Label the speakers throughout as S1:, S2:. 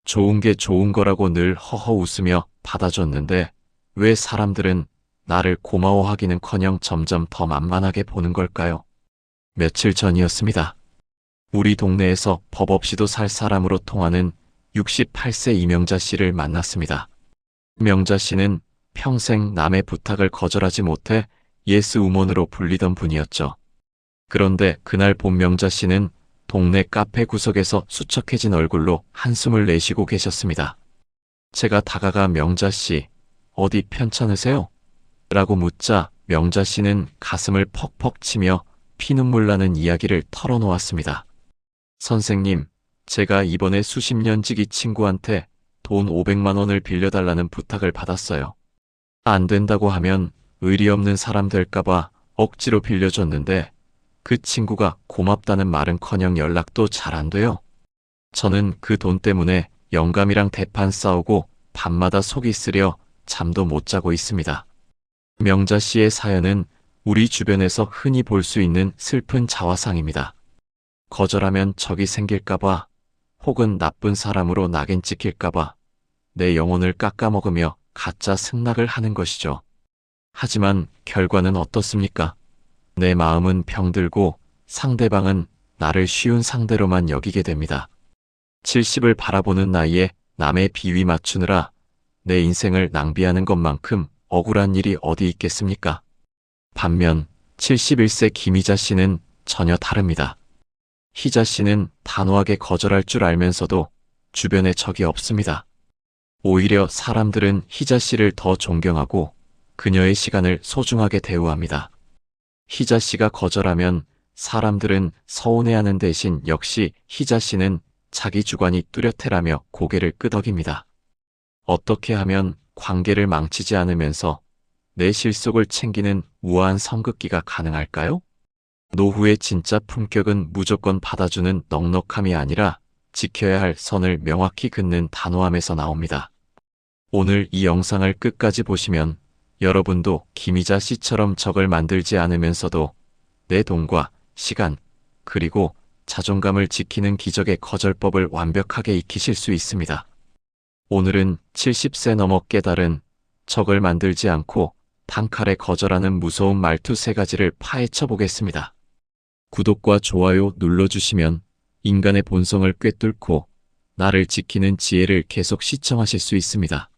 S1: 좋은 게 좋은 거라고 늘 허허 웃으며 받아줬는데 왜 사람들은 나를 고마워하기는커녕 점점 더 만만하게 보는 걸까요? 며칠 전이었습니다. 우리 동네에서 법 없이도 살 사람으로 통하는 68세 이명자 씨를 만났습니다. 명자 씨는 평생 남의 부탁을 거절하지 못해 예스 우먼으로 불리던 분이었죠. 그런데 그날 본 명자 씨는 동네 카페 구석에서 수척해진 얼굴로 한숨을 내쉬고 계셨습니다. 제가 다가가 명자 씨, 어디 편찮으세요? 라고 묻자 명자 씨는 가슴을 퍽퍽 치며 피눈물 나는 이야기를 털어놓았습니다. 선생님, 제가 이번에 수십 년 지기 친구한테 돈 500만 원을 빌려달라는 부탁을 받았어요. 안 된다고 하면 의리 없는 사람 될까봐 억지로 빌려줬는데 그 친구가 고맙다는 말은커녕 연락도 잘 안 돼요. 저는 그 돈 때문에 영감이랑 대판 싸우고 밤마다 속이 쓰려 잠도 못 자고 있습니다. 명자 씨의 사연은 우리 주변에서 흔히 볼 수 있는 슬픈 자화상입니다. 거절하면 적이 생길까봐 혹은 나쁜 사람으로 낙인 찍힐까봐 내 영혼을 깎아먹으며 가짜 승낙을 하는 것이죠. 하지만 결과는 어떻습니까? 내 마음은 병들고 상대방은 나를 쉬운 상대로만 여기게 됩니다. 70을 바라보는 나이에 남의 비위 맞추느라 내 인생을 낭비하는 것만큼 억울한 일이 어디 있겠습니까? 반면 71세 김희자 씨는 전혀 다릅니다. 희자 씨는 단호하게 거절할 줄 알면서도 주변에 적이 없습니다. 오히려 사람들은 희자 씨를 더 존경하고 그녀의 시간을 소중하게 대우합니다. 희자 씨가 거절하면 사람들은 서운해하는 대신 역시 희자 씨는 자기 주관이 뚜렷해라며 고개를 끄덕입니다. 어떻게 하면 관계를 망치지 않으면서 내 실속을 챙기는 우아한 성급기가 가능할까요? 노후의 진짜 품격은 무조건 받아주는 넉넉함이 아니라 지켜야 할 선을 명확히 긋는 단호함에서 나옵니다. 오늘 이 영상을 끝까지 보시면 여러분도 김희자 씨처럼 적을 만들지 않으면서도 내 돈과 시간 그리고 자존감을 지키는 기적의 거절법을 완벽하게 익히실 수 있습니다. 오늘은 70세 넘어 깨달은 적을 만들지 않고 단칼에 거절하는 무서운 말투 3가지를 파헤쳐 보겠습니다. 구독과 좋아요 눌러주시면 인간의 본성을 꿰뚫고 나를 지키는 지혜를 계속 시청하실 수 있습니다.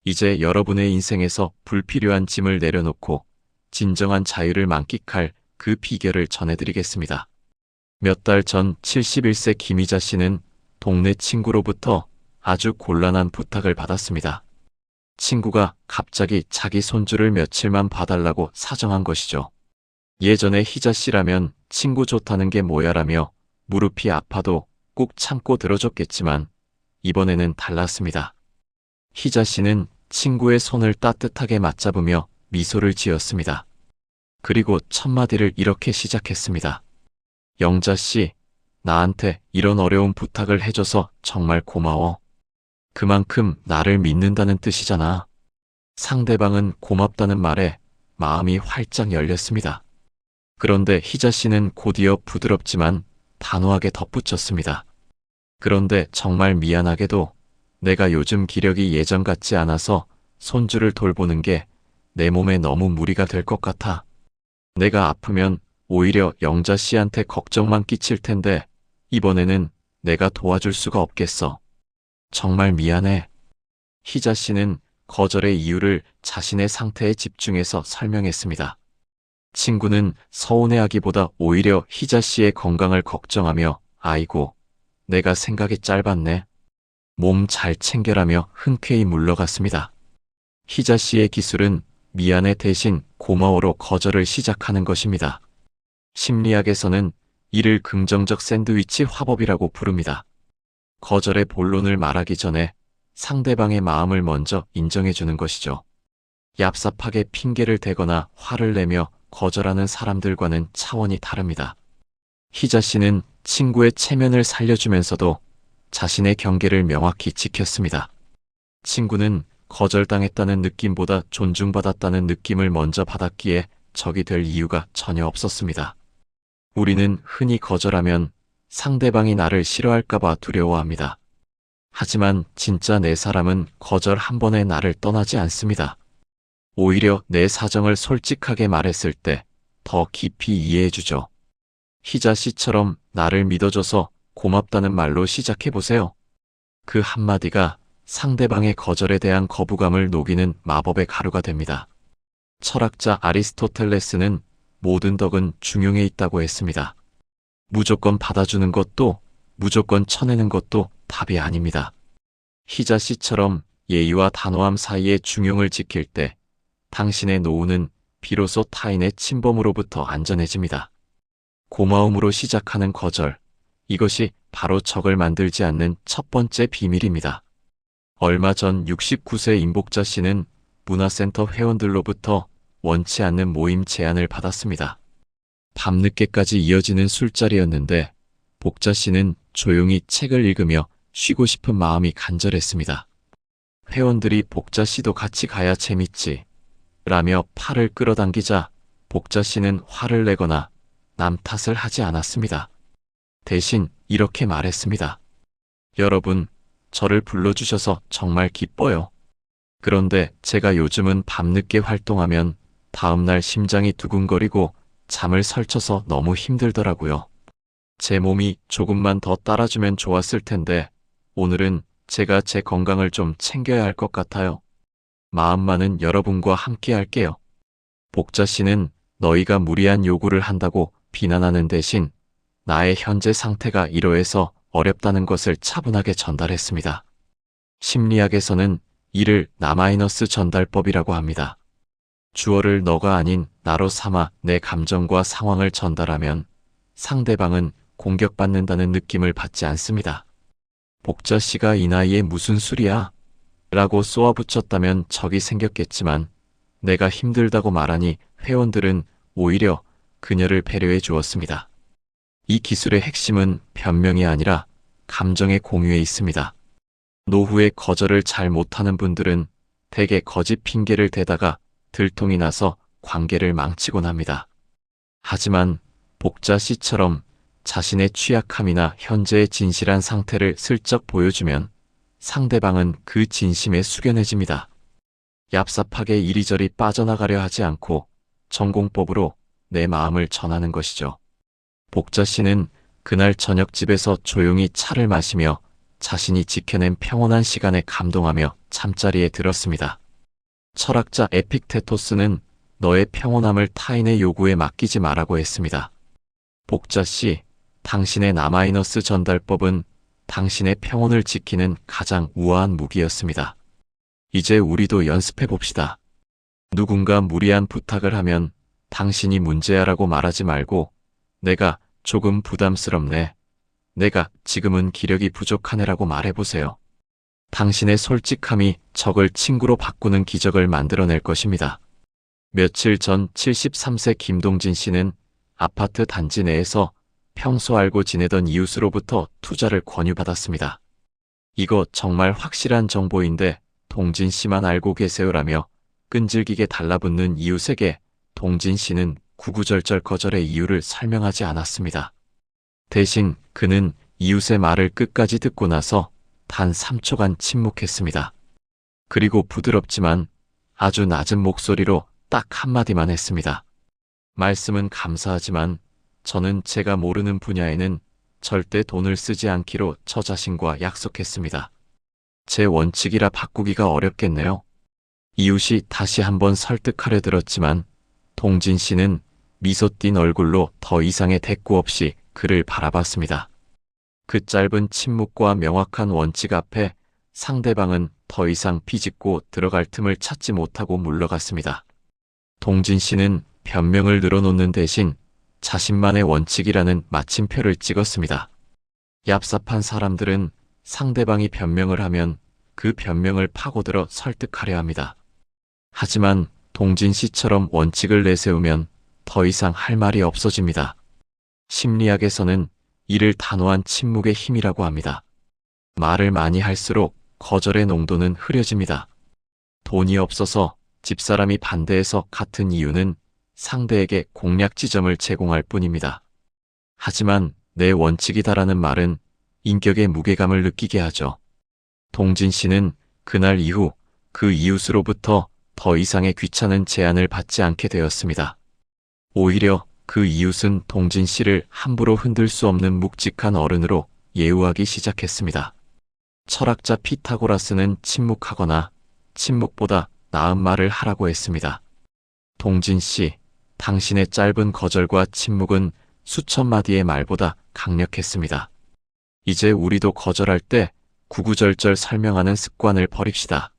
S1: 이제 여러분의 인생에서 불필요한 짐을 내려놓고 진정한 자유를 만끽할 그 비결을 전해드리겠습니다. 몇 달 전 71세 김희자 씨는 동네 친구로부터 아주 곤란한 부탁을 받았습니다. 친구가 갑자기 자기 손주를 며칠만 봐달라고 사정한 것이죠. 예전에 희자 씨라면 친구 좋다는 게 뭐야라며 무릎이 아파도 꾹 참고 들어줬겠지만 이번에는 달랐습니다. 희자 씨는 친구의 손을 따뜻하게 맞잡으며 미소를 지었습니다. 그리고 첫 마디를 이렇게 시작했습니다. 영자 씨, 나한테 이런 어려운 부탁을 해줘서 정말 고마워. 그만큼 나를 믿는다는 뜻이잖아. 상대방은 고맙다는 말에 마음이 활짝 열렸습니다. 그런데 희자 씨는 곧이어 부드럽지만 단호하게 덧붙였습니다. 그런데 정말 미안하게도 내가 요즘 기력이 예전 같지 않아서 손주를 돌보는 게 내 몸에 너무 무리가 될 것 같아. 내가 아프면 오히려 영자 씨한테 걱정만 끼칠 텐데 이번에는 내가 도와줄 수가 없겠어. 정말 미안해. 희자 씨는 거절의 이유를 자신의 상태에 집중해서 설명했습니다. 친구는 서운해하기보다 오히려 희자 씨의 건강을 걱정하며 아이고, 내가 생각이 짧았네. 몸 잘 챙겨라며 흔쾌히 물러갔습니다. 희자 씨의 기술은 미안해 대신 고마워로 거절을 시작하는 것입니다. 심리학에서는 이를 긍정적 샌드위치 화법이라고 부릅니다. 거절의 본론을 말하기 전에 상대방의 마음을 먼저 인정해주는 것이죠. 얍삽하게 핑계를 대거나 화를 내며 거절하는 사람들과는 차원이 다릅니다. 희자 씨는 친구의 체면을 살려주면서도 자신의 경계를 명확히 지켰습니다. 친구는 거절당했다는 느낌보다 존중받았다는 느낌을 먼저 받았기에 적이 될 이유가 전혀 없었습니다. 우리는 흔히 거절하면 상대방이 나를 싫어할까봐 두려워합니다. 하지만 진짜 내 사람은 거절 한 번에 나를 떠나지 않습니다. 오히려 내 사정을 솔직하게 말했을 때 더 깊이 이해해주죠. 희자 씨처럼 나를 믿어줘서 고맙다는 말로 시작해보세요. 그 한마디가 상대방의 거절에 대한 거부감을 녹이는 마법의 가루가 됩니다. 철학자 아리스토텔레스는 모든 덕은 중용에 있다고 했습니다. 무조건 받아주는 것도 무조건 쳐내는 것도 답이 아닙니다. 희자 씨처럼 예의와 단호함 사이의 중용을 지킬 때 당신의 노후는 비로소 타인의 침범으로부터 안전해집니다. 고마움으로 시작하는 거절, 이것이 바로 적을 만들지 않는 첫 번째 비밀입니다. 얼마 전 69세 임복자 씨는 문화센터 회원들로부터 원치 않는 모임 제안을 받았습니다. 밤늦게까지 이어지는 술자리였는데 복자 씨는 조용히 책을 읽으며 쉬고 싶은 마음이 간절했습니다. 회원들이 복자 씨도 같이 가야 재밌지 라며 팔을 끌어당기자 복자 씨는 화를 내거나 남 탓을 하지 않았습니다. 대신 이렇게 말했습니다. 여러분, 저를 불러주셔서 정말 기뻐요. 그런데 제가 요즘은 밤늦게 활동하면 다음날 심장이 두근거리고 잠을 설쳐서 너무 힘들더라고요. 제 몸이 조금만 더 따라주면 좋았을 텐데 오늘은 제가 제 건강을 좀 챙겨야 할 것 같아요. 마음만은 여러분과 함께 할게요. 복자 씨는 너희가 무리한 요구를 한다고 비난하는 대신 나의 현재 상태가 이러해서 어렵다는 것을 차분하게 전달했습니다. 심리학에서는 이를 나- 전달법이라고 합니다. 주어를 너가 아닌 나로 삼아 내 감정과 상황을 전달하면 상대방은 공격받는다는 느낌을 받지 않습니다. 복자 씨가 이 나이에 무슨 술이야? 라고 쏘아붙였다면 적이 생겼겠지만 내가 힘들다고 말하니 회원들은 오히려 그녀를 배려해 주었습니다. 이 기술의 핵심은 변명이 아니라 감정의 공유에 있습니다. 노후에 거절을 잘 못하는 분들은 대개 거짓 핑계를 대다가 들통이 나서 관계를 망치곤 합니다. 하지만 복자 씨처럼 자신의 취약함이나 현재의 진실한 상태를 슬쩍 보여주면 상대방은 그 진심에 숙연해집니다. 얍삽하게 이리저리 빠져나가려 하지 않고 전공법으로 내 마음을 전하는 것이죠. 복자 씨는 그날 저녁 집에서 조용히 차를 마시며 자신이 지켜낸 평온한 시간에 감동하며 잠자리에 들었습니다. 철학자 에픽테토스는 너의 평온함을 타인의 요구에 맡기지 말라고 했습니다. 복자 씨, 당신의 나- 전달법은 당신의 평온을 지키는 가장 우아한 무기였습니다. 이제 우리도 연습해 봅시다. 누군가 무리한 부탁을 하면 당신이 문제야라고 말하지 말고 내가 조금 부담스럽네. 내가 지금은 기력이 부족하네라고 말해보세요. 당신의 솔직함이 적을 친구로 바꾸는 기적을 만들어낼 것입니다. 며칠 전 73세 김동진 씨는 아파트 단지 내에서 평소 알고 지내던 이웃으로부터 투자를 권유받았습니다. 이거 정말 확실한 정보인데 동진 씨만 알고 계세요라며 끈질기게 달라붙는 이웃에게 동진 씨는 구구절절 거절의 이유를 설명하지 않았습니다. 대신 그는 이웃의 말을 끝까지 듣고 나서 단 3초간 침묵했습니다. 그리고 부드럽지만 아주 낮은 목소리로 딱 한마디만 했습니다. 말씀은 감사하지만 저는 제가 모르는 분야에는 절대 돈을 쓰지 않기로 저 자신과 약속했습니다. 제 원칙이라 바꾸기가 어렵겠네요. 이웃이 다시 한번 설득하려 들었지만 동진 씨는 미소 띈 얼굴로 더 이상의 대꾸 없이 그를 바라봤습니다. 그 짧은 침묵과 명확한 원칙 앞에 상대방은 더 이상 비집고 들어갈 틈을 찾지 못하고 물러갔습니다. 동진 씨는 변명을 늘어놓는 대신 자신만의 원칙이라는 마침표를 찍었습니다. 얍삽한 사람들은 상대방이 변명을 하면 그 변명을 파고들어 설득하려 합니다. 하지만 동진 씨처럼 원칙을 내세우면 더 이상 할 말이 없어집니다. 심리학에서는 이를 단호한 침묵의 힘이라고 합니다. 말을 많이 할수록 거절의 농도는 흐려집니다. 돈이 없어서 집사람이 반대해서 같은 이유는 상대에게 공략 지점을 제공할 뿐입니다. 하지만 내 원칙이다라는 말은 인격의 무게감을 느끼게 하죠. 동진 씨는 그날 이후 그 이웃으로부터 더 이상의 귀찮은 제안을 받지 않게 되었습니다. 오히려 그 이웃은 동진 씨를 함부로 흔들 수 없는 묵직한 어른으로 예우하기 시작했습니다. 철학자 피타고라스는 침묵하거나 침묵보다 나은 말을 하라고 했습니다. 동진 씨, 당신의 짧은 거절과 침묵은 수천 마디의 말보다 강력했습니다. 이제 우리도 거절할 때 구구절절 설명하는 습관을 버립시다.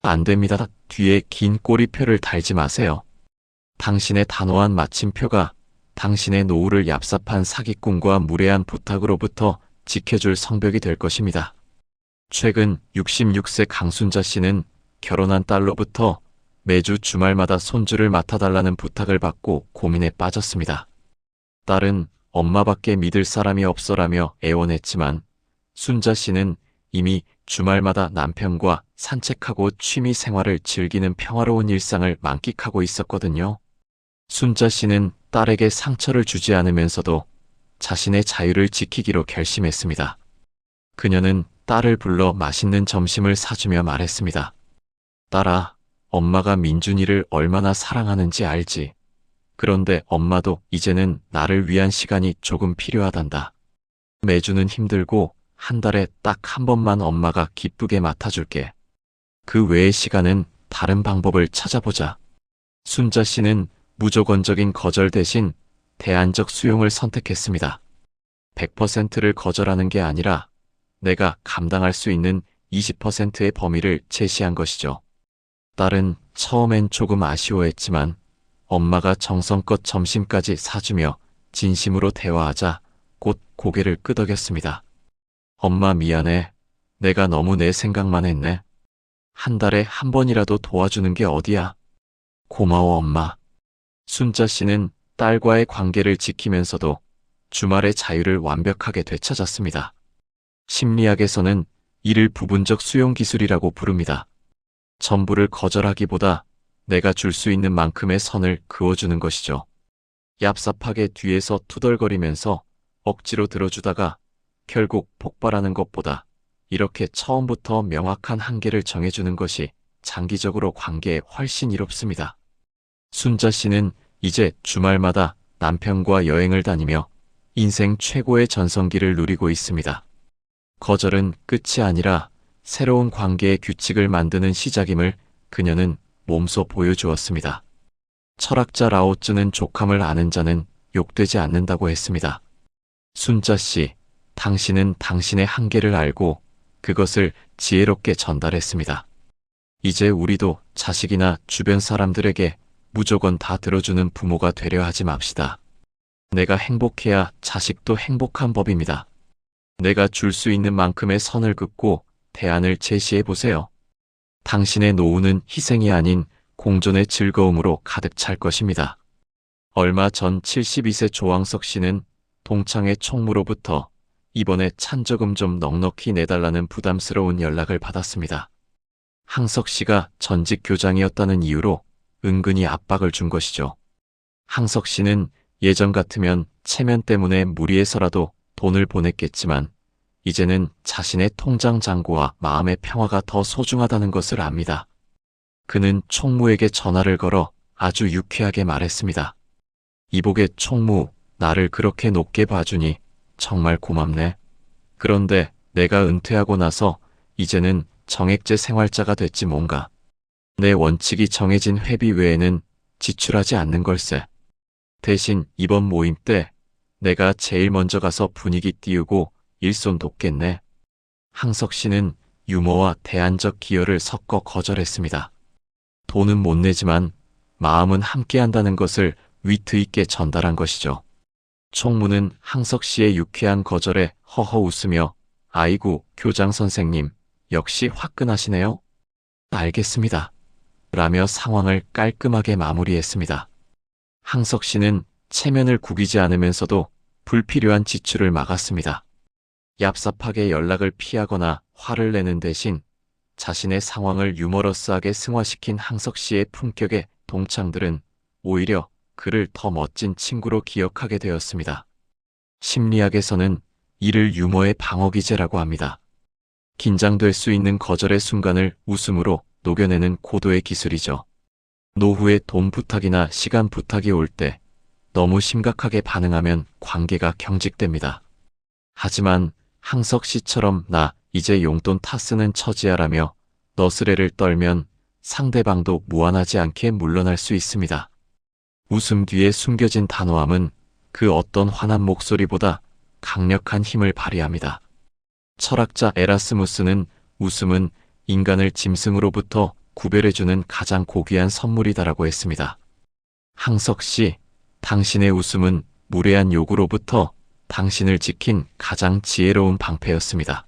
S1: 안 됩니다. 뒤에 긴 꼬리표를 달지 마세요. 당신의 단호한 마침표가 당신의 노후를 얍삽한 사기꾼과 무례한 부탁으로부터 지켜줄 성벽이 될 것입니다. 최근 66세 강순자 씨는 결혼한 딸로부터 매주 주말마다 손주를 맡아달라는 부탁을 받고 고민에 빠졌습니다. 딸은 엄마밖에 믿을 사람이 없어라며 애원했지만 순자 씨는 이미 주말마다 남편과 산책하고 취미 생활을 즐기는 평화로운 일상을 만끽하고 있었거든요. 순자 씨는 딸에게 상처를 주지 않으면서도 자신의 자유를 지키기로 결심했습니다. 그녀는 딸을 불러 맛있는 점심을 사주며 말했습니다. 딸아, 엄마가 민준이를 얼마나 사랑하는지 알지. 그런데 엄마도 이제는 나를 위한 시간이 조금 필요하단다. 매주는 힘들고 한 달에 딱 한 번만 엄마가 기쁘게 맡아줄게. 그 외의 시간은 다른 방법을 찾아보자. 순자 씨는 무조건적인 거절 대신 대안적 수용을 선택했습니다. 100%를 거절하는 게 아니라 내가 감당할 수 있는 20%의 범위를 제시한 것이죠. 딸은 처음엔 조금 아쉬워했지만 엄마가 정성껏 점심까지 사주며 진심으로 대화하자 곧 고개를 끄덕였습니다. 엄마 미안해. 내가 너무 내 생각만 했네. 한 달에 한 번이라도 도와주는 게 어디야. 고마워 엄마. 순자 씨는 딸과의 관계를 지키면서도 주말의 자유를 완벽하게 되찾았습니다. 심리학에서는 이를 부분적 수용 기술이라고 부릅니다. 전부를 거절하기보다 내가 줄 수 있는 만큼의 선을 그어주는 것이죠. 얍삽하게 뒤에서 투덜거리면서 억지로 들어주다가 결국 폭발하는 것보다 이렇게 처음부터 명확한 한계를 정해주는 것이 장기적으로 관계에 훨씬 이롭습니다. 순자 씨는 이제 주말마다 남편과 여행을 다니며 인생 최고의 전성기를 누리고 있습니다. 거절은 끝이 아니라 새로운 관계의 규칙을 만드는 시작임을 그녀는 몸소 보여주었습니다. 철학자 라오쯔는 족함을 아는 자는 욕되지 않는다고 했습니다. 순자 씨, 당신은 당신의 한계를 알고 그것을 지혜롭게 전달했습니다. 이제 우리도 자식이나 주변 사람들에게 무조건 다 들어주는 부모가 되려 하지 맙시다. 내가 행복해야 자식도 행복한 법입니다. 내가 줄 수 있는 만큼의 선을 긋고 대안을 제시해 보세요. 당신의 노후는 희생이 아닌 공존의 즐거움으로 가득 찰 것입니다. 얼마 전 72세 조왕석 씨는 동창회 총무로부터 이번에 찬조금 좀 넉넉히 내달라는 부담스러운 연락을 받았습니다. 항석 씨가 전직 교장이었다는 이유로 은근히 압박을 준 것이죠. 항석 씨는 예전 같으면 체면 때문에 무리해서라도 돈을 보냈겠지만 이제는 자신의 통장 잔고와 마음의 평화가 더 소중하다는 것을 압니다. 그는 총무에게 전화를 걸어 아주 유쾌하게 말했습니다. 이복의 총무, 나를 그렇게 높게 봐주니 정말 고맙네. 그런데 내가 은퇴하고 나서 이제는 정액제 생활자가 됐지 뭔가. 내 원칙이 정해진 회비 외에는 지출하지 않는 걸세. 대신 이번 모임 때 내가 제일 먼저 가서 분위기 띄우고 일손 돕겠네. 항석 씨는 유머와 대안적 기여를 섞어 거절했습니다. 돈은 못 내지만 마음은 함께한다는 것을 위트 있게 전달한 것이죠. 총무는 항석 씨의 유쾌한 거절에 허허 웃으며 아이고 교장 선생님 역시 화끈하시네요. 알겠습니다. 라며 상황을 깔끔하게 마무리했습니다. 항석 씨는 체면을 구기지 않으면서도 불필요한 지출을 막았습니다. 얍삽하게 연락을 피하거나 화를 내는 대신 자신의 상황을 유머러스하게 승화시킨 항석 씨의 품격에 동창들은 오히려 그를 더 멋진 친구로 기억하게 되었습니다. 심리학에서는 이를 유머의 방어기제라고 합니다. 긴장될 수 있는 거절의 순간을 웃음으로 녹여내는 고도의 기술이죠. 노후에 돈 부탁이나 시간 부탁이 올 때 너무 심각하게 반응하면 관계가 경직됩니다. 하지만 항석 씨처럼 나 이제 용돈 타 쓰는 처지야라며 너스레를 떨면 상대방도 무안하지 않게 물러날 수 있습니다. 웃음 뒤에 숨겨진 단호함은 그 어떤 환한 목소리보다 강력한 힘을 발휘합니다. 철학자 에라스무스는 웃음은 인간을 짐승으로부터 구별해주는 가장 고귀한 선물이다라고 했습니다. 항석 씨, 당신의 웃음은 무례한 욕구로부터 당신을 지킨 가장 지혜로운 방패였습니다.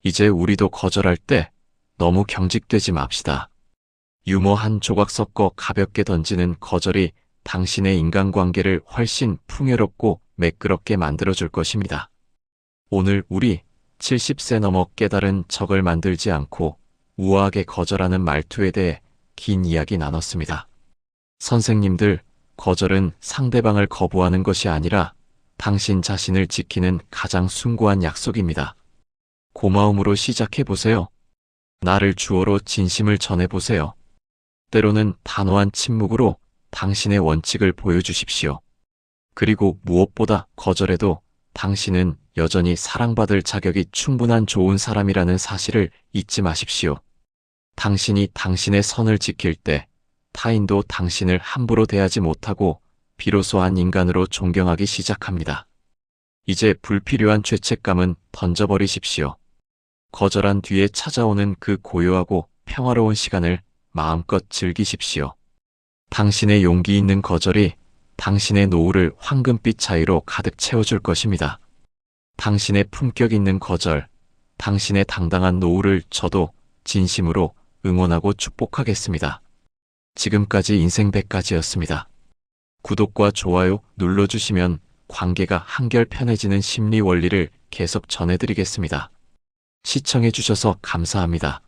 S1: 이제 우리도 거절할 때 너무 경직되지 맙시다. 유머 한 조각 섞어 가볍게 던지는 거절이 당신의 인간관계를 훨씬 풍요롭고 매끄럽게 만들어줄 것입니다. 오늘 우리 70세 넘어 깨달은 척을 만들지 않고 우아하게 거절하는 말투에 대해 긴 이야기 나눴습니다. 선생님들, 거절은 상대방을 거부하는 것이 아니라 당신 자신을 지키는 가장 숭고한 약속입니다. 고마움으로 시작해보세요. 나를 주어로 진심을 전해보세요. 때로는 단호한 침묵으로 당신의 원칙을 보여주십시오. 그리고 무엇보다 거절해도 당신은 여전히 사랑받을 자격이 충분한 좋은 사람이라는 사실을 잊지 마십시오. 당신이 당신의 선을 지킬 때 타인도 당신을 함부로 대하지 못하고 비로소 한 인간으로 존경하기 시작합니다. 이제 불필요한 죄책감은 던져버리십시오. 거절한 뒤에 찾아오는 그 고요하고 평화로운 시간을 마음껏 즐기십시오. 당신의 용기 있는 거절이 당신의 노후를 황금빛 차이로 가득 채워줄 것입니다. 당신의 품격 있는 거절, 당신의 당당한 노후를 저도 진심으로 응원하고 축복하겠습니다. 지금까지 인생 100가지였습니다. 구독과 좋아요 눌러주시면 관계가 한결 편해지는 심리 원리를 계속 전해드리겠습니다. 시청해주셔서 감사합니다.